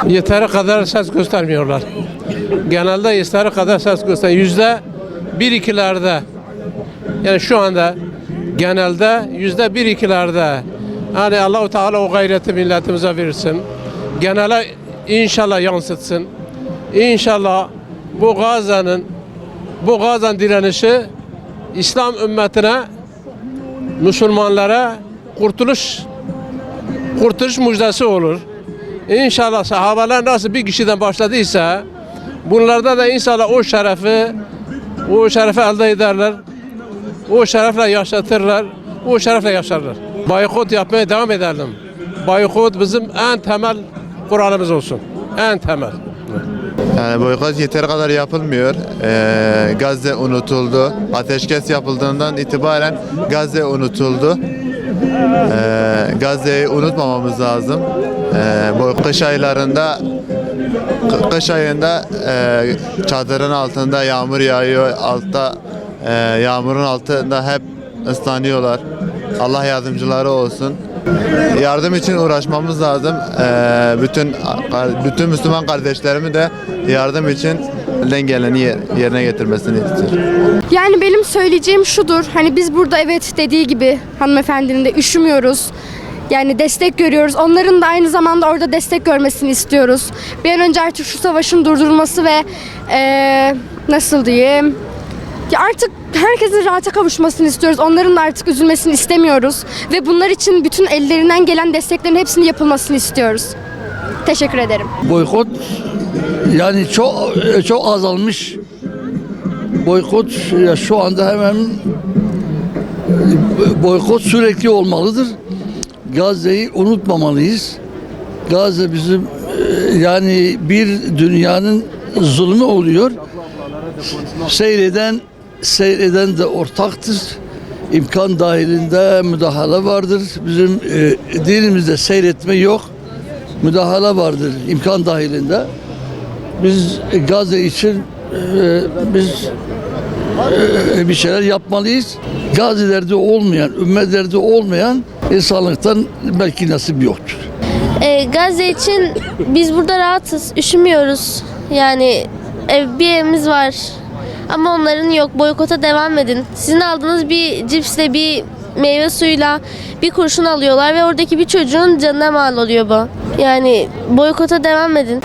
Yeteri kadar ses göstermiyorlar. Genelde yeteri kadar ses gösteriyor. %1-2'lerde. Yani şu anda genelde %1-2'lerde. Hani Allah-u Teala o gayreti milletimize verirsin. Genele inşallah yansıtsın. İnşallah bu Gazze'nin direnişi İslam ümmetine, Müslümanlara kurtuluş müjdesi olur. İnşallah sahabeler nasıl bir kişiden başladıysa bunlarda da inşallah o şerefi elde ederler. O şerefle yaşatırlar. O şerefle yaşarlar. Boykot yapmaya devam edelim. Boykot bizim en temel kuralımız olsun. En temel. Yani boykot yeteri kadar yapılmıyor. Gazze unutuldu. Ateşkes yapıldığından itibaren Gazze unutuldu. Gazze'yi unutmamamız lazım. Kış ayında çadırın altında yağmur yağıyor. Yağmurun altında hep ıslanıyorlar. Allah yardımcıları olsun. Yardım için uğraşmamız lazım. Bütün Müslüman kardeşlerimi de yardım için elinden geleni yerine getirmesini istiyorum. Yani benim söyleyeceğim şudur. Hani biz burada evet dediği gibi hanımefendinin de üşümüyoruz. Yani destek görüyoruz. Onların da aynı zamanda orada destek görmesini istiyoruz. Bir an önce artık şu savaşın durdurulması ve nasıl diyeyim? Ya artık herkesin rahata kavuşmasını istiyoruz. Onların da artık üzülmesini istemiyoruz. Ve bunlar için bütün ellerinden gelen desteklerin hepsinin yapılmasını istiyoruz. Teşekkür ederim. Boykot yani çok azalmış. Boykot ya şu anda hemen boykot sürekli olmalıdır. Gazze'yi unutmamalıyız. Gazze bizim yani bir dünyanın zulmü oluyor. Seyreden de ortaktır. İmkan dahilinde müdahale vardır. Bizim dinimizde seyretme yok. Müdahale vardır imkan dahilinde. Biz Gazze için bir şeyler yapmalıyız. Gazze'lerde olmayan, ümmetlerde olmayan insanlıktan belki nasip yoktur. Gazze için biz burada rahatız, üşümüyoruz. Yani bir evimiz var ama onların yok. Boykota devam edin. Sizin aldığınız bir cipsle, bir meyve suyuyla bir kurşun alıyorlar ve oradaki bir çocuğun canına mal oluyor bu. Yani boykota devam edin.